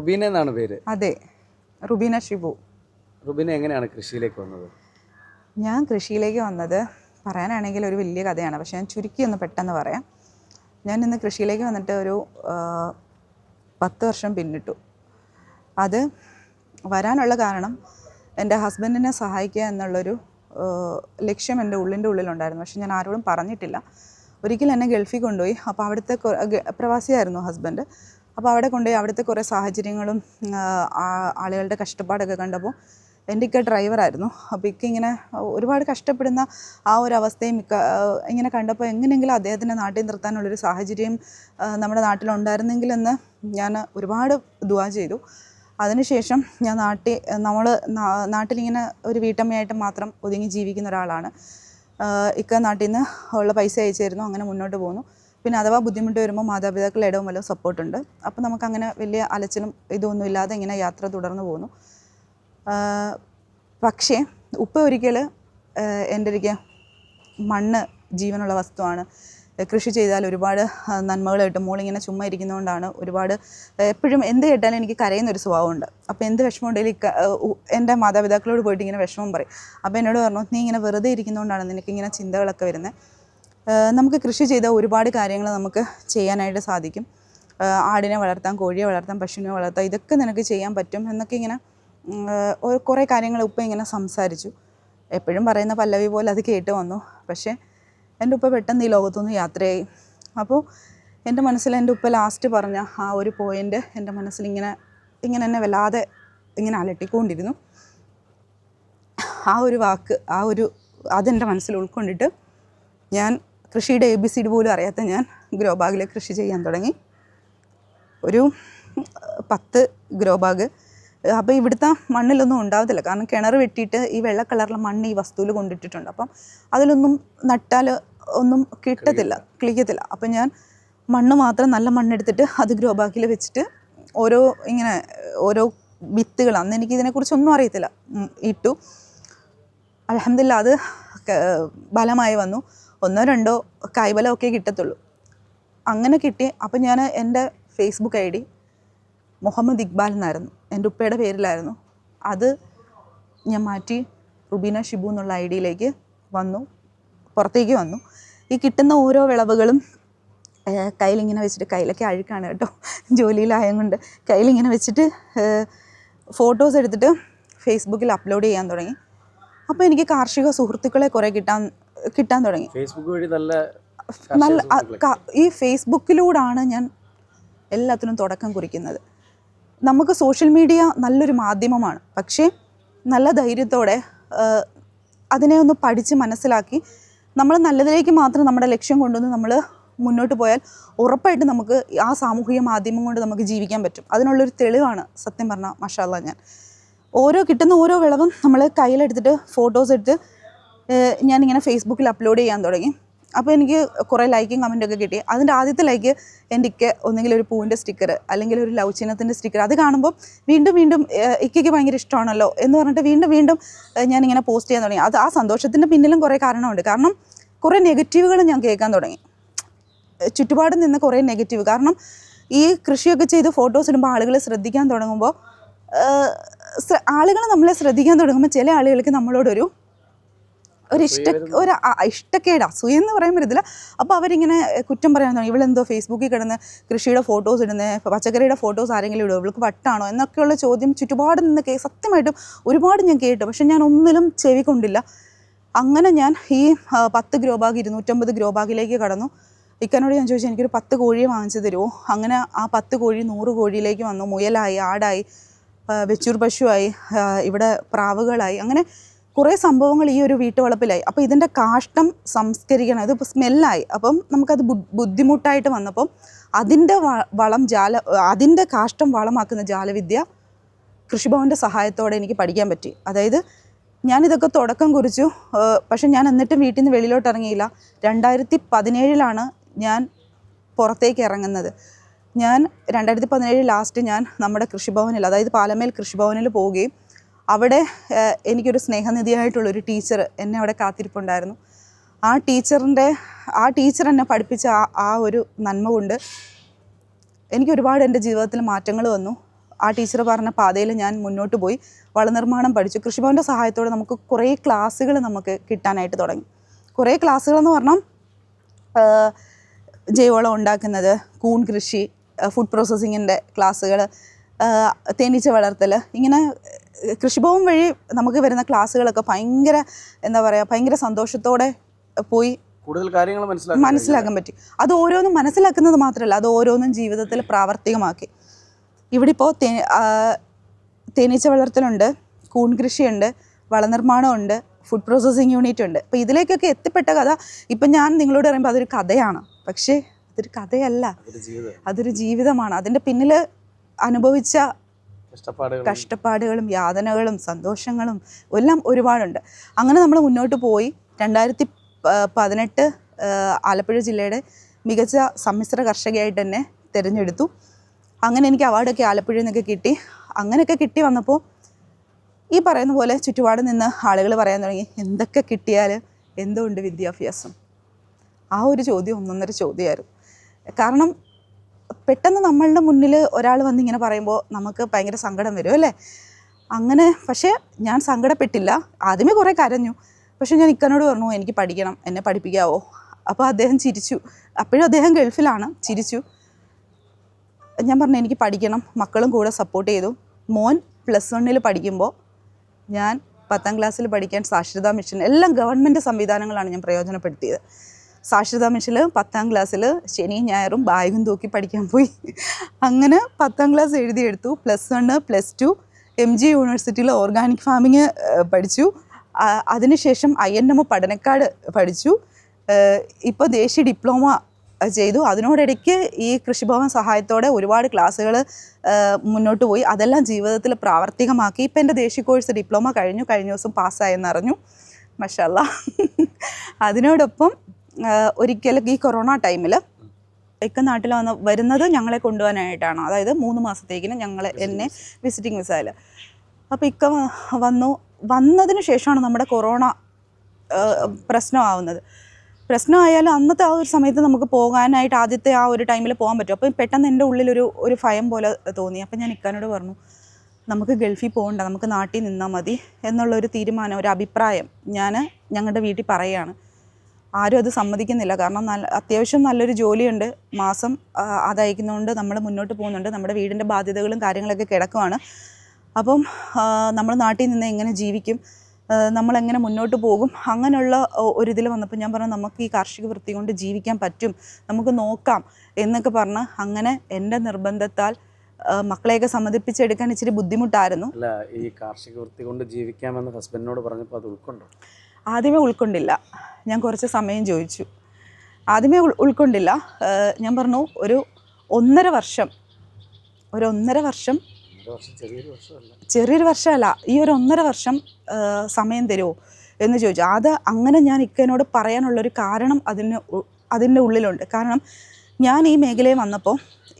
റുബീന എന്നാണ് പേര്. അതെ, റുബീന ഷിബു. റുബീന എങ്ങനെയാണ് കൃഷിയിലേക്ക് വന്നത്? ഞാൻ കൃഷിയിലേക്ക് വന്നത് പറയാനാണെങ്കിൽ ഒരു വലിയ കഥയാണ്. പക്ഷേ ഞാൻ ചുരുക്കി ഒന്ന് പെട്ടെന്ന് പറയാം. ഞാൻ ഇന്ന് കൃഷിയിലേക്ക് വന്നിട്ട് ഒരു 10 വർഷം പിന്നിട്ടു. അത് വരാനുള്ള കാരണം എൻ്റെ ഹസ്ബൻഡിനെ സഹായിക്കുക എന്നുള്ളൊരു ലക്ഷ്യം എൻ്റെ ഉള്ളിലുണ്ടായിരുന്നു. പക്ഷെ ഞാൻ ആരോടും പറഞ്ഞിട്ടില്ല. ഒരിക്കൽ എന്നെ ഗൾഫിൽ കൊണ്ടുപോയി. അപ്പോൾ അവിടുത്തെ പ്രവാസിയായിരുന്നു ഹസ്ബൻഡ്. അപ്പോൾ അവിടെ കൊണ്ടുപോയി അവിടുത്തെ കുറേ സാഹചര്യങ്ങളും ആളുകളുടെ കഷ്ടപ്പാടൊക്കെ കണ്ടപ്പോൾ എൻ്റെ ഇക്ക ഡ്രൈവറായിരുന്നു. അപ്പോൾ ഇക്ക ഇങ്ങനെ ഒരുപാട് കഷ്ടപ്പെടുന്ന ആ ഒരു അവസ്ഥയും ഇങ്ങനെ കണ്ടപ്പോൾ എങ്ങനെയെങ്കിലും അദ്ദേഹത്തിൻ്റെ നാട്ടിൽ നിർത്താനുള്ളൊരു സാഹചര്യം നമ്മുടെ നാട്ടിലുണ്ടായിരുന്നെങ്കിലെന്ന് ഞാൻ ഒരുപാട് ദുആ ചെയ്തു. അതിനുശേഷം ഞാൻ നാട്ടിലിങ്ങനെ ഒരു വീട്ടമ്മയായിട്ട് മാത്രം ഒതുങ്ങി ജീവിക്കുന്ന ഒരാളാണ്. ഇക്ക നാട്ടിൽ നിന്ന് ഉള്ള പൈസ അയച്ചു തരുന്നു. അങ്ങനെ മുന്നോട്ട് പോകുന്നു. പിന്നെ അഥവാ ബുദ്ധിമുട്ട് വരുമ്പോൾ മാതാപിതാക്കളുടെ ഇടവും വല്ല സപ്പോർട്ടുണ്ട്. അപ്പോൾ നമുക്കങ്ങനെ വലിയ അലച്ചിലും ഇതൊന്നും ഇല്ലാതെ ഇങ്ങനെ യാത്ര തുടർന്ന് പോകുന്നു. പക്ഷേ ഉപ്പ ഒരിക്കൽ എൻ്റെ അടുക്കെ മണ്ണ് ജീവനുള്ള വസ്തുവാണ്, കൃഷി ചെയ്താൽ ഒരുപാട് നന്മകൾ കിട്ടും, മോളിങ്ങനെ ചുമ്മാ ഇരിക്കുന്നതുകൊണ്ടാണ് ഒരുപാട് എപ്പോഴും എന്ത് കേട്ടാലും എനിക്ക് കരയുന്നൊരു സ്വഭാവമുണ്ട്. അപ്പോൾ എന്ത് വിഷമം ഉണ്ടെങ്കിൽ എൻ്റെ മാതാപിതാക്കളോട് പോയിട്ട് ഇങ്ങനെ വിഷമം പറയും. അപ്പോൾ എന്നോട് പറഞ്ഞു, നീ ഇങ്ങനെ വെറുതെ ഇരിക്കുന്നതുകൊണ്ടാണ് നിനക്കിങ്ങനെ ചിന്തകളൊക്കെ വരുന്നത്. നമുക്ക് കൃഷി ചെയ്താൽ ഒരുപാട് കാര്യങ്ങൾ നമുക്ക് ചെയ്യാനായിട്ട് സാധിക്കും. ആടിനെ വളർത്താം, കോഴിയെ വളർത്താം, പശുവിനെ വളർത്താം, ഇതൊക്കെ നിനക്ക് ചെയ്യാൻ പറ്റും എന്നൊക്കെ ഇങ്ങനെ കുറേ കാര്യങ്ങൾ ഉപ്പ ഇങ്ങനെ സംസാരിച്ചു. എപ്പോഴും പറയുന്ന പല്ലവി പോലെ അത് കേട്ട് വന്നു. പക്ഷേ എൻ്റെ ഉപ്പ പെട്ടെന്ന് ഈ ലോകത്തുനിന്ന് യാത്രയായി. അപ്പോൾ എൻ്റെ മനസ്സിൽ എൻ്റെ ഉപ്പ ലാസ്റ്റ് പറഞ്ഞ ആ ഒരു പോയിൻ്റ് എൻ്റെ മനസ്സിൽ ഇങ്ങനെ എന്നെ വല്ലാതെ ഇങ്ങനെ അലട്ടിക്കൊണ്ടിരുന്നു. ആ ഒരു വാക്ക് അതെൻ്റെ മനസ്സിൽ ഉൾക്കൊണ്ടിട്ട് ഞാൻ കൃഷിയുടെ ABCD പോലും അറിയാത്ത ഞാൻ ഗ്രോ ബാഗിൽ കൃഷി ചെയ്യാൻ തുടങ്ങി. ഒരു 10 ഗ്രോ ബാഗ്. അപ്പോൾ ഇവിടുത്തെ മണ്ണിലൊന്നും ഉണ്ടാകത്തില്ല. കാരണം കിണർ വെട്ടിയിട്ട് ഈ വെള്ള കളറിലെ മണ്ണ് ഈ വസ്തുവിൽ കൊണ്ടിട്ടിട്ടുണ്ട്. അപ്പം അതിലൊന്നും നട്ടാൽ ഒന്നും കിളിക്കത്തില്ല. അപ്പം ഞാൻ മണ്ണ് മാത്രം നല്ല മണ്ണെടുത്തിട്ട് അത് ഗ്രോ ബാഗിൽ വെച്ചിട്ട് ഓരോ വിത്തുകൾ, അന്ന് എനിക്ക് ഇതിനെക്കുറിച്ചൊന്നും അറിയത്തില്ല, ഇട്ടു. അൽഹംദുലില്ലാ അത് ബലമായി വന്നു. 1-2 കായ്ബലമൊക്കെ കിട്ടത്തുള്ളൂ. അങ്ങനെ കിട്ടി. അപ്പം ഞാൻ എൻ്റെ ഫേസ്ബുക്ക് ID മുഹമ്മദ് ഇക്ബാൽ എന്നായിരുന്നു, എൻ്റെ ഉപ്പയുടെ പേരിലായിരുന്നു. അത് ഞാൻ മാറ്റി റുബീന ഷിബു എന്നുള്ള IDയിലേക്ക് പുറത്തേക്ക് വന്നു. ഈ കിട്ടുന്ന ഓരോ വിളവുകളും കയ്യിലിങ്ങനെ വെച്ചിട്ട്, കയ്യിലൊക്കെ അഴുക്കാണ് കേട്ടോ, ജോലിയിലായതുകൊണ്ട് കയ്യിലിങ്ങനെ വെച്ചിട്ട് ഫോട്ടോസ് എടുത്തിട്ട് ഫേസ്ബുക്കിൽ അപ്ലോഡ് ചെയ്യാൻ തുടങ്ങി. അപ്പോൾ എനിക്ക് കാർഷിക സുഹൃത്തുക്കളെ കുറേ കിട്ടാൻ തുടങ്ങി. ഫേസ്ബുക്ക് വഴി ഈ ഫേസ്ബുക്കിലൂടെയാണ് ഞാൻ എല്ലാത്തിനും തുടക്കം കുറിക്കുന്നത്. നമുക്ക് സോഷ്യൽ മീഡിയ നല്ലൊരു മാധ്യമമാണ്. പക്ഷേ നല്ല ധൈര്യത്തോടെ അതിനെ ഒന്ന് പഠിച്ച് മനസ്സിലാക്കി നമ്മൾ നല്ലതിലേക്ക് മാത്രം നമ്മുടെ ലക്ഷ്യം കൊണ്ടുവന്ന് നമ്മൾ മുന്നോട്ട് പോയാൽ ഉറപ്പായിട്ട് നമുക്ക് ആ സാമൂഹിക മാധ്യമം കൊണ്ട് നമുക്ക് ജീവിക്കാൻ പറ്റും. അതിനുള്ളൊരു തെളിവാണ് സത്യം പറഞ്ഞാൽ മാഷാ അല്ലാഹ് ഞാൻ കിട്ടുന്ന ഓരോ വിളവും നമ്മൾ കയ്യിലെടുത്തിട്ട് ഫോട്ടോസ് എടുത്ത് ഞാനിങ്ങനെ ഫേസ്ബുക്കിൽ അപ്ലോഡ് ചെയ്യാൻ തുടങ്ങി. അപ്പോൾ എനിക്ക് കുറേ ലൈക്കും കമൻറ്റൊക്കെ കിട്ടി. അതിൻ്റെ ആദ്യത്തെ ലൈക്ക് എൻ്റെ ഇക്ക ഒന്നെങ്കിൽ ഒരു പൂവിൻ്റെ സ്റ്റിക്കർ അല്ലെങ്കിൽ ഒരു ലവ് ചിഹ്നത്തിൻ്റെ സ്റ്റിക്കർ. അത് കാണുമ്പോൾ വീണ്ടും ഇക്കയ്ക്ക് ഭയങ്കര ഇഷ്ടമാണല്ലോ എന്ന് പറഞ്ഞിട്ട് വീണ്ടും ഞാനിങ്ങനെ പോസ്റ്റ് ചെയ്യാൻ തുടങ്ങി. ആ സന്തോഷത്തിൻ്റെ പിന്നിലും കുറേ കാരണമുണ്ട്. കാരണം കുറേ നെഗറ്റീവുകൾ ഞാൻ കേൾക്കാൻ തുടങ്ങി, ചുറ്റുപാടും നിന്ന് കുറേ നെഗറ്റീവ്. കാരണം ഈ കൃഷിയൊക്കെ ചെയ്ത് ഫോട്ടോസ് ഇടുമ്പോൾ ആളുകൾ ശ്രദ്ധിക്കാൻ തുടങ്ങുമ്പോൾ നമ്മളെ ശ്രദ്ധിക്കാൻ തുടങ്ങുമ്പോൾ ചില ആളുകൾക്ക് നമ്മളോടൊരു ഇഷ്ടക്കേട്, അസൂയ എന്ന് പറയാൻ പറ്റത്തില്ല. അപ്പോൾ അവരിങ്ങനെ കുറ്റം പറയാൻ തുടങ്ങി, ഇവളെന്തോ ഫേസ്ബുക്കിൽ കിടന്ന് കൃഷിയുടെ ഫോട്ടോസ് ഇടുന്നത്, പച്ചക്കറിയുടെ ഫോട്ടോസ് ആരെങ്കിലും ഇടുമോ, ഇവൾക്ക് വട്ടാണോ എന്നൊക്കെയുള്ള ചോദ്യം ചുറ്റുപാട് നിന്ന് സത്യമായിട്ടും ഒരുപാട് ഞാൻ കേട്ടു. പക്ഷെ ഞാൻ ഒന്നിലും ചെവി കൊണ്ടില്ല. അങ്ങനെ ഞാൻ ഈ 10 ഗ്രോ ബാഗ് 250 ഗ്രോ ബാഗിലേക്ക് കടന്നു. ഇക്കനോട് ഞാൻ ചോദിച്ചു, എനിക്കൊരു 10 കോഴിയെ വാങ്ങിച്ചു തരുമോ? അങ്ങനെ ആ 10 കോഴി 100 കോഴിയിലേക്ക് വന്നു. മുയലായി, ആടായി, വെച്ചൂർ പശുവായി, ഇവിടെ പ്രാവുകളായി, അങ്ങനെ കുറേ സംഭവങ്ങൾ ഈ ഒരു വീട്ടുവളപ്പിലായി. അപ്പോൾ ഇതിൻ്റെ കാഷ്ടം സംസ്കരിക്കണം, ഇതിപ്പോൾ സ്മെല്ലായി. അപ്പം നമുക്കത് ബുദ്ധിമുട്ടായിട്ട് വന്നപ്പം അതിൻ്റെ കാഷ്ടം വളമാക്കുന്ന ജാലവിദ്യ കൃഷിഭവൻ്റെ സഹായത്തോടെ എനിക്ക് പഠിക്കാൻ പറ്റി. അതായത് ഞാനിതൊക്കെ തുടക്കം കുറിച്ചു. പക്ഷെ ഞാൻ എന്നിട്ടും വീട്ടിൽ നിന്ന് വെളിയിലോട്ട് ഇറങ്ങിയില്ല. 2017 ഞാൻ പുറത്തേക്ക് ഇറങ്ങുന്നത്. ഞാൻ 2017 ലാസ്റ്റ് ഞാൻ നമ്മുടെ കൃഷിഭവനിൽ, അതായത് പാലമേൽ കൃഷിഭവനിൽ പോവുകയും അവിടെ എനിക്കൊരു സ്നേഹനിധിയായിട്ടുള്ളൊരു ടീച്ചർ എന്നെ അവിടെ കാത്തിരിപ്പുണ്ടായിരുന്നു. ആ ടീച്ചർ എന്നെ പഠിപ്പിച്ച ആ ഒരു നന്മ കൊണ്ട് എനിക്ക് ഒരുപാട് എൻ്റെ ജീവിതത്തിൽ മാറ്റങ്ങൾ വന്നു. ആ ടീച്ചർ പറഞ്ഞ പാതയിൽ ഞാൻ മുന്നോട്ട് പോയി വളനിർമ്മാണം പഠിച്ചു. കൃഷിഭവൻ്റെ സഹായത്തോടെ നമുക്ക് കുറേ ക്ലാസ്സുകൾ നമുക്ക് കിട്ടാനായിട്ട് തുടങ്ങി. കുറേ ക്ലാസ്സുകളെന്ന് പറഞ്ഞാൽ ജൈവവളം ഉണ്ടാക്കുന്നത്, കൂൺ കൃഷി, ഫുഡ് പ്രോസസ്സിങ്ങിൻ്റെ ക്ലാസ്സുകൾ, തേനീച്ച വളർത്തൽ, ഇങ്ങനെ കൃഷിഭവൻ വഴി നമുക്ക് വരുന്ന ക്ലാസ്സുകളൊക്കെ ഭയങ്കര എന്താ പറയുക, ഭയങ്കര സന്തോഷത്തോടെ പോയി കൂടുതൽ കാര്യങ്ങൾ മനസ്സിലാക്കാൻ പറ്റി. അത് ഓരോന്നും മനസ്സിലാക്കുന്നത് മാത്രമല്ല, അത് ഓരോന്നും ജീവിതത്തിൽ പ്രാവർത്തികമാക്കി. ഇവിടെ ഇപ്പോൾ തേനീച്ച വളർത്തലുണ്ട്, കൂൺ കൃഷിയുണ്ട്, വളനിർമ്മാണമുണ്ട്, ഫുഡ് പ്രോസസ്സിങ് യൂണിറ്റ് ഉണ്ട്. അപ്പോൾ ഇതിലേക്കൊക്കെ എത്തിപ്പെട്ട കഥ ഇപ്പം ഞാൻ നിങ്ങളോട് പറയുമ്പോൾ അതൊരു കഥയാണ്. പക്ഷേ അതൊരു കഥയല്ല, അതൊരു ജീവിതമാണ്. അതിൻ്റെ പിന്നിൽ അനുഭവിച്ച കഷ്ടപ്പാടുകളും യാതനകളും സന്തോഷങ്ങളും എല്ലാം ഒരുപാടുണ്ട്. അങ്ങനെ നമ്മൾ മുന്നോട്ട് പോയി 2018 ആലപ്പുഴ ജില്ലയുടെ മികച്ച സമ്മിശ്ര കർഷകയായിട്ട് തന്നെ തിരഞ്ഞെടുത്തു. അങ്ങനെ എനിക്ക് അവാർഡൊക്കെ ആലപ്പുഴയിൽ നിന്നൊക്കെ കിട്ടി. അങ്ങനെയൊക്കെ കിട്ടി വന്നപ്പോൾ ഈ പറയുന്ന പോലെ ചുറ്റുപാട് നിന്ന് ആളുകൾ പറയാൻ തുടങ്ങി, എന്തൊക്കെ കിട്ടിയാൽ എന്തുകൊണ്ട് വിദ്യാഭ്യാസം? ആ ഒരു ചോദ്യം ഒന്നൊന്നര ചോദ്യമായിരുന്നു. കാരണം പെട്ടെന്ന് നമ്മളുടെ മുന്നിൽ ഒരാൾ വന്നിങ്ങനെ പറയുമ്പോൾ നമുക്ക് ഭയങ്കര സങ്കടം വരും അല്ലേ? അങ്ങനെ പക്ഷേ ഞാൻ സങ്കടപ്പെട്ടില്ല. ആദ്യമേ കുറേ കരഞ്ഞു. പക്ഷേ ഞാൻ ഇക്കനോട് പറഞ്ഞു, എനിക്ക് പഠിക്കണം, എന്നെ പഠിപ്പിക്കാവോ? അപ്പോൾ അദ്ദേഹം ചിരിച്ചു. അപ്പോഴും അദ്ദേഹം ഗൾഫിലാണ്. ചിരിച്ചു. ഞാൻ പറഞ്ഞു എനിക്ക് പഠിക്കണം. മക്കളും കൂടെ സപ്പോർട്ട് ചെയ്തു. മോൻ +1 പഠിക്കുമ്പോൾ ഞാൻ 10ാം ക്ലാസ്സിൽ പഠിക്കാൻ സാക്ഷരതാ മിഷൻ, എല്ലാം ഗവൺമെൻറ് സംവിധാനങ്ങളാണ് ഞാൻ പ്രയോജനപ്പെടുത്തിയത്. സാക്ഷരതാ മിഷനിൽ 10ാം ക്ലാസ്സിൽ ശനിയും ഞായറും ബാഗും തൂക്കി പഠിക്കാൻ പോയി. അങ്ങനെ 10ാം ക്ലാസ് എഴുതിയെടുത്തു. +1 +2 MG യൂണിവേഴ്സിറ്റിയിൽ ഓർഗാനിക് ഫാമിങ് പഠിച്ചു. അതിനുശേഷം INM പഠനക്കാട് പഠിച്ചു. ഇപ്പോൾ ദേശീയ ഡിപ്ലോമ ചെയ്തു. അതിനോടിടയ്ക്ക് ഈ കൃഷിഭവൻ സഹായത്തോടെ ഒരുപാട് ക്ലാസ്സുകൾ മുന്നോട്ട് പോയി. അതെല്ലാം ജീവിതത്തിൽ പ്രാവർത്തികമാക്കി. ഇപ്പം എൻ്റെ ദേശീയ കോഴ്സ് ഡിപ്ലോമ കഴിഞ്ഞ ദിവസം പാസ്സായെന്നറിഞ്ഞു. മാഷാല്ലാ. അതിനോടൊപ്പം ഒരിക്കലും ഈ കൊറോണ ടൈമിൽ ഇക്ക നാട്ടിൽ വരുന്നത് ഞങ്ങളെ കൊണ്ടുപോകാനായിട്ടാണ്. അതായത് 3 മാസത്തേക്കിന് എന്നെ വിസിറ്റിംഗ് വിസയിൽ. അപ്പോൾ ഇക്ക വന്നതിന് ശേഷമാണ് നമ്മുടെ കൊറോണ പ്രശ്നമായാലും അന്നത്തെ ആ ഒരു സമയത്ത് നമുക്ക് പോകാനായിട്ട് ആദ്യത്തെ ആ ഒരു ടൈമിൽ പോകാൻ പറ്റും. അപ്പം പെട്ടെന്ന് എൻ്റെ ഉള്ളിലൊരു ഭയം പോലെ തോന്നി. അപ്പം ഞാൻ ഇക്കാനോട് പറഞ്ഞു, നമുക്ക് ഗൾഫിൽ പോകണ്ട, നമുക്ക് നാട്ടിൽ നിന്നാൽ മതി എന്നുള്ളൊരു തീരുമാനം, ഒരു അഭിപ്രായം ഞാൻ ഞങ്ങളുടെ വീട്ടിൽ പറയുകയാണ്. ആരും അത് സമ്മതിക്കുന്നില്ല. കാരണം അത്യാവശ്യം നല്ലൊരു ജോലിയുണ്ട്, മാസം അതയക്കുന്നതുകൊണ്ട് നമ്മൾ മുന്നോട്ട് പോകുന്നുണ്ട്. നമ്മുടെ വീടിൻ്റെ ബാധ്യതകളും കാര്യങ്ങളൊക്കെ കിടക്കുവാണ്. അപ്പം നമ്മൾ നാട്ടിൽ നിന്ന് എങ്ങനെ ജീവിക്കും, നമ്മളെങ്ങനെ മുന്നോട്ട് പോകും, അങ്ങനെയുള്ള ഒരിതിൽ വന്നപ്പോൾ ഞാൻ പറഞ്ഞു, നമുക്ക് ഈ കാർഷിക വൃത്തി കൊണ്ട് ജീവിക്കാൻ പറ്റും, നമുക്ക് നോക്കാം എന്നൊക്കെ പറഞ്ഞ് അങ്ങനെ എൻ്റെ നിർബന്ധത്താൽ മക്കളെയൊക്കെ സമ്മതിപ്പിച്ചെടുക്കാൻ ഇച്ചിരി ബുദ്ധിമുട്ടായിരുന്നു. അല്ല, ഈ കാർഷിക വൃത്തി കൊണ്ട് ജീവിക്കാമെന്ന് ഹസ്ബൻഡിനോട് പറഞ്ഞപ്പോൾ അത് ഉൾക്കൊണ്ടോ? ആദ്യമേ ഉൾക്കൊണ്ടില്ല. ഞാൻ കുറച്ച് സമയം ചോദിച്ചു. ആദ്യമേ ഉൾക്കൊണ്ടില്ല. ഞാൻ പറഞ്ഞു ഒരു 1.5 വർഷം ചെറിയൊരു വർഷമല്ല, ഈ ഒരു 1.5 വർഷം സമയം തരുമോ എന്ന് ചോദിച്ചു. അത് അങ്ങനെ ഞാൻ ഇക്കനോട് പറയാനുള്ളൊരു കാരണം അതിൻ്റെ ഉള്ളിലുണ്ട്. കാരണം ഞാൻ ഈ മേഖലയിൽ വന്നപ്പോൾ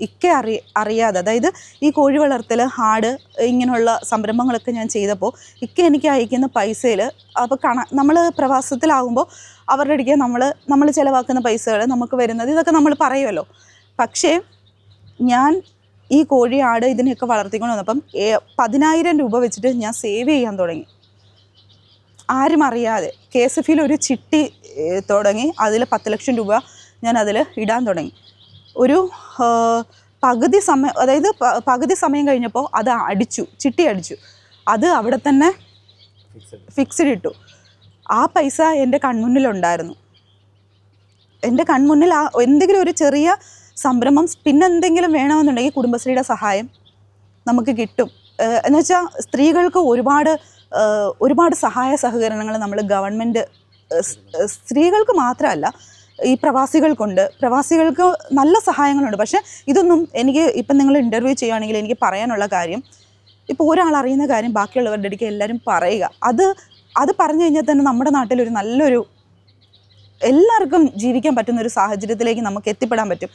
ഇക്ക അറിയാതെ, അതായത് ഈ കോഴി വളർത്തൽ, ആട്, ഇങ്ങനെയുള്ള സംരംഭങ്ങളൊക്കെ ഞാൻ ചെയ്തപ്പോൾ ഇക്ക എനിക്ക് അയക്കുന്ന പൈസയിൽ അപ്പോൾ നമ്മൾ പ്രവാസത്തിലാകുമ്പോൾ അവരുടെ അടുക്കെ നമ്മൾ ചിലവാക്കുന്ന പൈസകൾ നമുക്ക് വരുന്നത്, ഇതൊക്കെ നമ്മൾ പറയുമല്ലോ. പക്ഷേ ഞാൻ ഈ കോഴി, ആട് ഇതിനെയൊക്കെ വളർത്തിക്കൊണ്ട് വന്നപ്പം 10,000 രൂപ വെച്ചിട്ട് ഞാൻ സേവ് ചെയ്യാൻ തുടങ്ങി. ആരും അറിയാതെ KSFയിൽ ഒരു ചിട്ടി തുടങ്ങി. അതിൽ 10 ലക്ഷം രൂപ ഞാൻ അതിൽ ഇടാൻ തുടങ്ങി. ഒരു പകുതി സമയം കഴിഞ്ഞപ്പോൾ അത് ചിട്ടി അടിച്ചു. അത് അവിടെ തന്നെ ഫിക്സ്ഡ് ഇട്ടു. ആ പൈസ എൻ്റെ കൺമുന്നിലുണ്ടായിരുന്നു. എൻ്റെ കൺമുന്നിൽ എന്തെങ്കിലും ഒരു ചെറിയ സംരംഭം, പിന്നെ എന്തെങ്കിലും വേണമെന്നുണ്ടെങ്കിൽ കുടുംബശ്രീയുടെ സഹായം നമുക്ക് കിട്ടും. എന്നുവെച്ചാൽ സ്ത്രീകൾക്ക് ഒരുപാട് സഹായ സഹകരണങ്ങൾ നമ്മൾ ഗവൺമെൻറ്, സ്ത്രീകൾക്ക് മാത്രമല്ല ഈ പ്രവാസികൾക്ക് നല്ല സഹായങ്ങളുണ്ട്. പക്ഷേ ഇതൊന്നും എനിക്ക് ഇപ്പം നിങ്ങൾ ഇൻ്റർവ്യൂ ചെയ്യുകയാണെങ്കിൽ എനിക്ക് പറയാനുള്ള കാര്യം, ഇപ്പോൾ ഒരാൾ അറിയുന്ന കാര്യം ബാക്കിയുള്ളവരുടെ ഇടയ്ക്ക് എല്ലാവരും പറയുക, അത് പറഞ്ഞു കഴിഞ്ഞാൽ തന്നെ നമ്മുടെ നാട്ടിലൊരു നല്ലൊരു എല്ലാവർക്കും ജീവിക്കാൻ പറ്റുന്ന ഒരു സാഹചര്യത്തിലേക്ക് നമുക്ക് എത്തിപ്പെടാൻ പറ്റും.